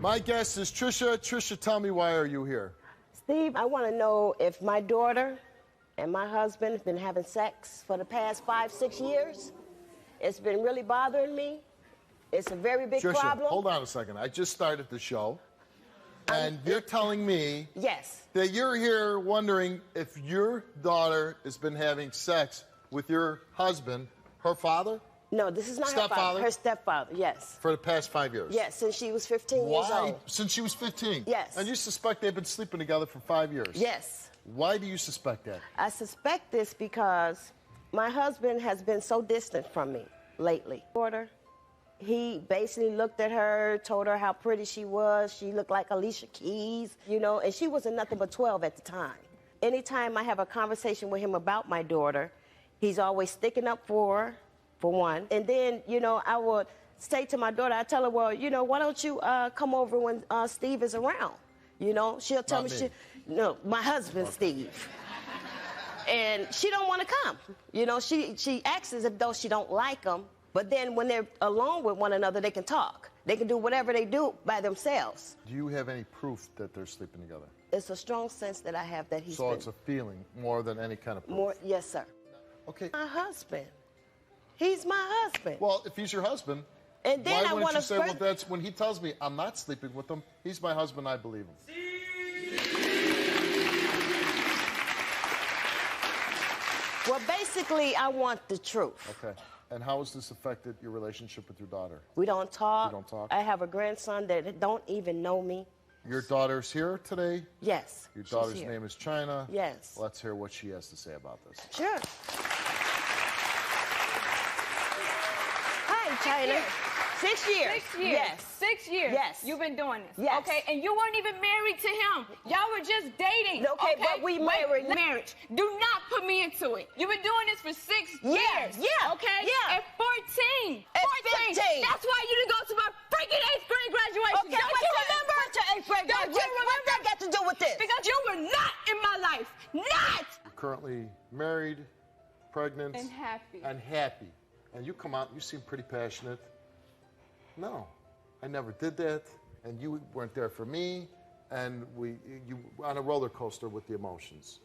My guest is Trisha. Trisha, tell me, why are you here? Steve, I want to know if my daughter and my husband have been having sex for the past 5-6 years. It's been really bothering me. It's a very big Trisha, problem. hold on a second. I just started the show, and you're telling me yes, that you're here wondering if your daughter has been having sex with your husband, her father? No, this is not her father. Her stepfather, yes. For the past 5 years? Yes, since she was 15 years old. Since she was 15? Yes. And you suspect they've been sleeping together for 5 years? Yes. Why do you suspect that? I suspect this because my husband has been so distant from me lately. He basically looked at her, told her how pretty she was. She looked like Alicia Keys, you know, and she wasn't nothing but 12 at the time. Anytime I have a conversation with him about my daughter, he's always sticking up for her, for one. And then, you know, I would say to my daughter, I tell her, well, you know, why don't you come over when Steve is around? You know, she'll tell me, no, my husband, Steve. And she don't want to come. You know, she acts as if though she don't like him, but then when they're alone with one another, they can talk. They can do whatever they do by themselves. Do you have any proof that they're sleeping together? It's a strong sense that I have that he's So it's a feeling more than any kind of proof? Yes, sir. Okay. My husband. He's my husband. Well, if he's your husband, and then why wouldn't you say, well, that's when he tells me I'm not sleeping with him, he's my husband, I believe him. Well, basically, I want the truth. Okay. And how has this affected your relationship with your daughter? We don't talk. You don't talk? I have a grandson that don't even know me. Your daughter's here today? Yes. Your daughter's name is China? Yes. Let's hear what she has to say about this. Sure. Hi, China. 6 years. 6 years. Yes. 6 years. Yes. You've been doing this. Yes. Okay, and you weren't even married to him. Y'all were just dating. Okay, but we married. Marriage. Do not put me into it. You've been doing this for 6 years. Yeah. Okay? Yeah. At 14. At 14. 15. That's why you didn't go to my freaking 8th grade graduation. Okay, Don't you remember? What's your 8th grade graduation? What's that got to do with this? Because you were not in my life. Not! You're currently married, pregnant. And happy. And happy. And you come out and you seem pretty passionate. No, I never did that, and you weren't there for me, and you on a roller coaster with the emotions.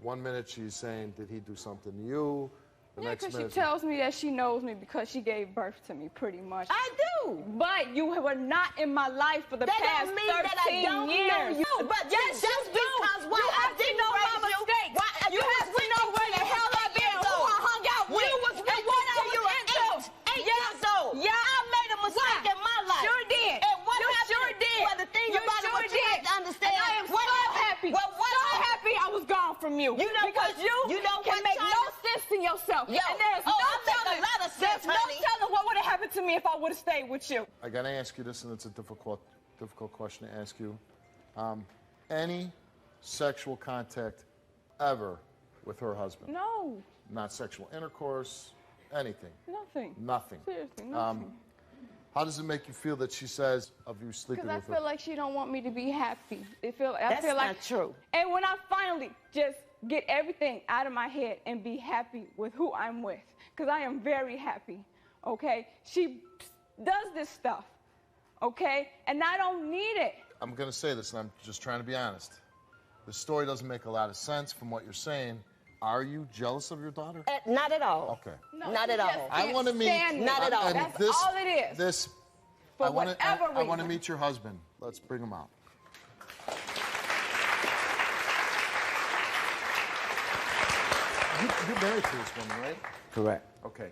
1 minute she's saying, did he do something to you? The next because minute she tells me that she knows me because she gave birth to me, pretty much. I do. But you were not in my life for the past 13 years. That don't mean that I don't know you. But yes, just because you have to know my mistakes. You have to know where the hell I've been, who I hung out with, and what I was into. 8 years old. Yeah. I made a mistake in my life. Sure did. And what you happened? Sure did. Well, the thing about it, what you have to understand. And I am so happy. Well, so happy I was gone from you. You know because you can make no sense to yourself. Yo, and there's no telling. A lot of sense, there's no telling what would have happened to me if I would have stayed with you. I gotta ask you this, and it's a difficult question to ask you. Any sexual contact ever with her husband? No. Not sexual intercourse, anything? Nothing. Nothing. Seriously, nothing. How does it make you feel that she says of you sleeping with her? Because I feel like she don't want me to be happy. I feel That's like not true. And when I finally just get everything out of my head and be happy with who I'm with, because I am very happy, okay? She does this stuff, okay? And I don't need it. I'm going to say this, and I'm just trying to be honest. The story doesn't make a lot of sense from what you're saying. Are you jealous of your daughter? Not at all. Okay. No, not at all. I want to meet. Not at all. That's all it is. I whatever I want to reason. meet your husband. Let's bring him out. You're married to this woman, right? Correct. Okay.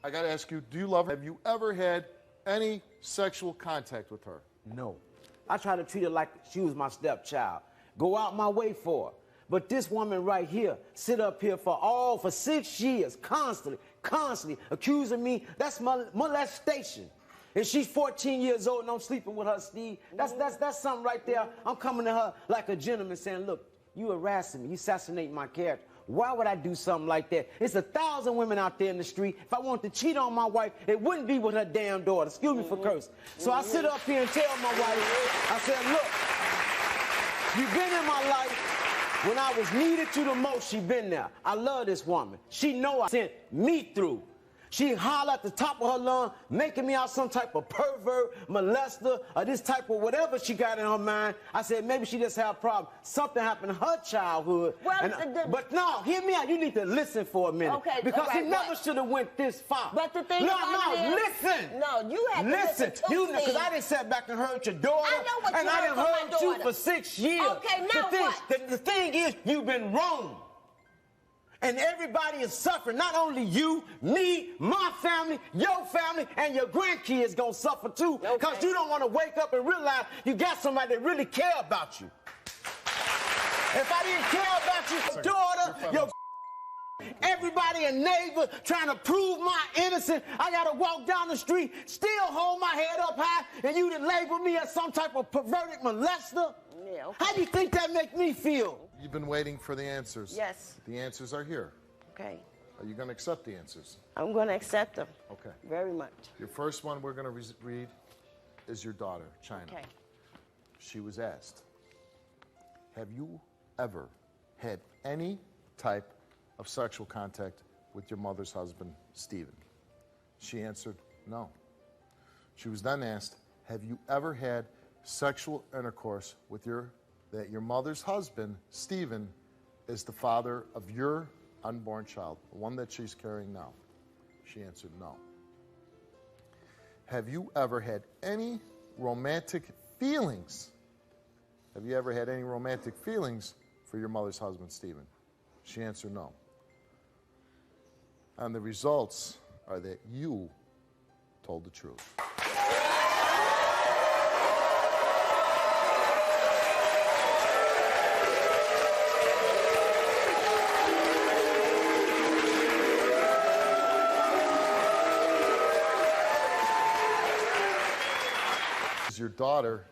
I got to ask you, do you love her? Have you ever had any sexual contact with her? No. I try to treat her like she was my stepchild. Go out my way for her. But this woman right here, sit up here for 6 years, constantly accusing me. That's molestation. And she's 14 years old and I'm sleeping with her, Steve. That's something right there. I'm coming to her like a gentleman saying, look, you harassing me, you assassinating my character. Why would I do something like that? It's 1,000 women out there in the street. If I wanted to cheat on my wife, it wouldn't be with her damn daughter. Excuse me for cursing. So I sit up here and tell my wife, I said, look, you've been in my life. When I was needed you the most, she been there. I love this woman. She know I sent me through. She holler at the top of her lung, making me out some type of pervert, molester, or this type of whatever she got in her mind. I said, maybe she just had a problem. Something happened in her childhood. Well, but no, hear me out. You need to listen for a minute. Okay, because all right, he never should have went this far. But the thing about it is, listen. No, you have to listen to me. Because I didn't sit back and heard your daughter. I know what and you I heard done from my heard you daughter. for 6 years. Okay, now what? The thing is, you've been wrong. And everybody is suffering. Not only you, me, my family, your family, and your grandkids gonna suffer too. Because you don't want to wake up and realize you got somebody that really care about you. If I didn't care about you, your daughter, your everybody and neighbor trying to prove my innocence, I gotta walk down the street, still hold my head up high, and you done label me as some type of perverted molester? Yeah, okay. How do you think that make me feel? You've been waiting for the answers. Yes. The answers are here. Okay. Are you going to accept the answers? I'm going to accept them. Okay. Very much. Your first one we're going to read is your daughter, China. Okay. She was asked, have you ever had any type of sexual contact with your mother's husband, Stephen? She answered, no. She was then asked, have you ever had sexual intercourse with your mother's husband, Stephen, is the father of your unborn child, the one that she's carrying now? She answered no. Have you ever had any romantic feelings? Have you ever had any romantic feelings for your mother's husband, Stephen? She answered no. And the results are that you told the truth. Your daughter,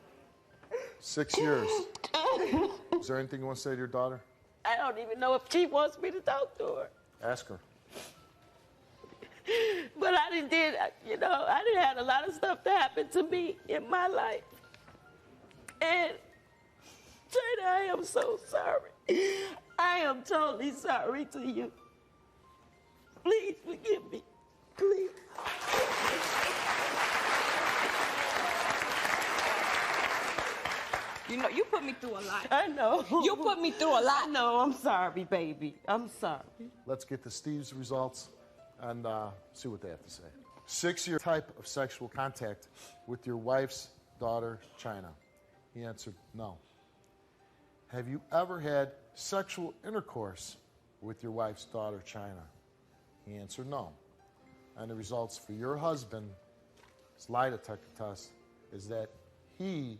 6 years. Is there anything you want to say to your daughter? I don't even know if she wants me to talk to her. Ask her. But I didn't have a lot of stuff that happened to me in my life. And Jada, I am so sorry. I am totally sorry to you. Please forgive me. Please. You know, you put me through a lot. I know. You put me through a lot. I know. I'm sorry, baby. I'm sorry. Let's get to Steve's results and see what they have to say. 6-year type of sexual contact with your wife's daughter, China. He answered no. Have you ever had sexual intercourse with your wife's daughter, China? He answered no. And the results for your husband's lie detector test is that he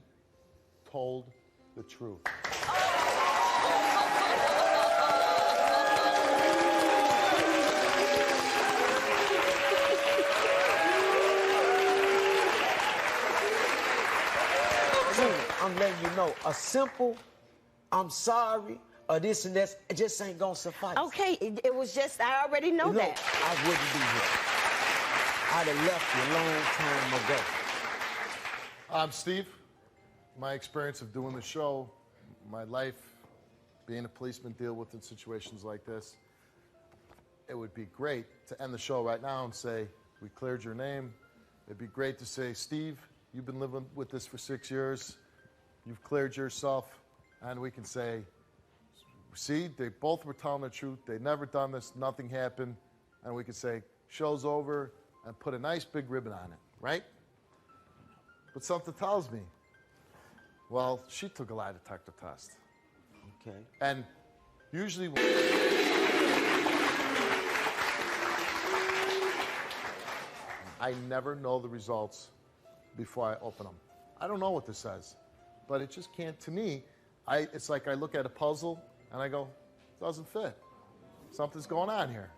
told the truth. I'm letting you know, a simple, I'm sorry, or this and that, it just ain't gonna suffice. Okay, it was just, I already know that. I wouldn't be here. I'd have left you a long time ago. Steve, my experience of doing the show, my life, being a policeman, deal with in situations like this, it would be great to end the show right now and say, we cleared your name. It'd be great to say, Steve, you've been living with this for 6 years. You've cleared yourself. And we can say, see, they both were telling the truth. They'd never done this. Nothing happened. And we could say, show's over, and put a nice big ribbon on it, right? But something tells me, well, she took a lie detector test. Okay. And usually I never know the results before I open them. I don't know what this says, but it just can't, to me, it's like I look at a puzzle and I go, doesn't fit. Something's going on here.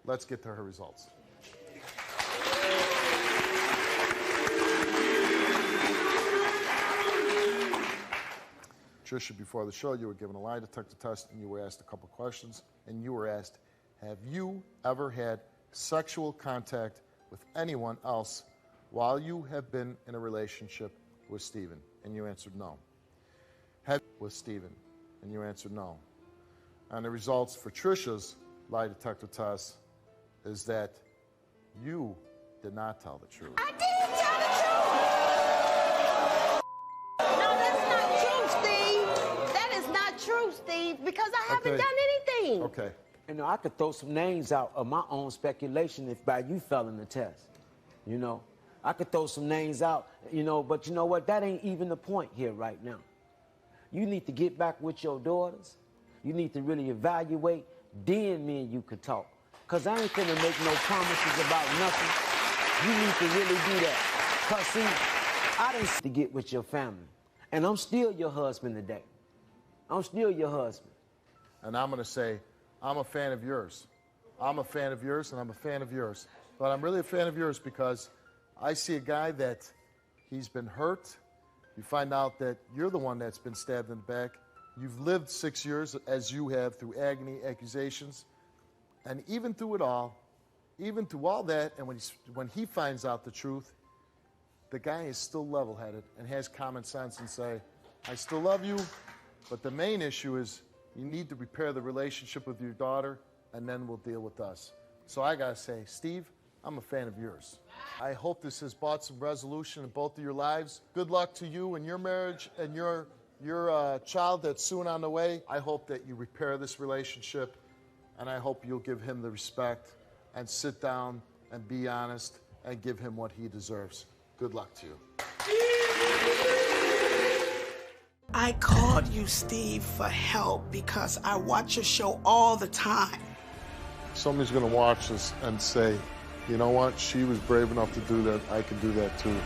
Let's get to her results. Tricia, before the show, you were given a lie detector test and you were asked a couple questions, and you were asked, have you ever had sexual contact with anyone else while you have been in a relationship with Stephen? And you answered no. Have with Stephen? And you answered no. And the results for Tricia's lie detector test is that You did not tell the truth. I did tell the truth. No, that's not true, Steve. That is not true, Steve, because I haven't done anything. Okay. You know, I could throw some names out of my own speculation if by you failing the test. You know, I could throw some names out, you know, but you know what? That ain't even the point here right now. You need to get back with your daughters. You need to really evaluate. Then me and you could talk. Because I ain't gonna make no promises about nothing. You need to really do that. Because, see, I didn't to get with your family. And I'm still your husband today. I'm still your husband. And I'm going to say, I'm a fan of yours. I'm a fan of yours, and I'm a fan of yours. But I'm really a fan of yours because I see a guy that he's been hurt. You find out that you're the one that's been stabbed in the back. You've lived 6 years, as you have, through agony, accusations. And even through it all, even through all that, and when he finds out the truth, the guy is still level-headed and has common sense and say, I still love you, but the main issue is you need to repair the relationship with your daughter, and then we'll deal with us. So I gotta say, Steve, I'm a fan of yours. I hope this has brought some resolution in both of your lives. Good luck to you and your marriage and your child that's soon on the way. I hope that you repair this relationship, and I hope you'll give him the respect and sit down and be honest and give him what he deserves. Good luck to you. I called you, Steve, for help because I watch your show all the time. Somebody's going to watch this and say, you know what? She was brave enough to do that. I can do that too.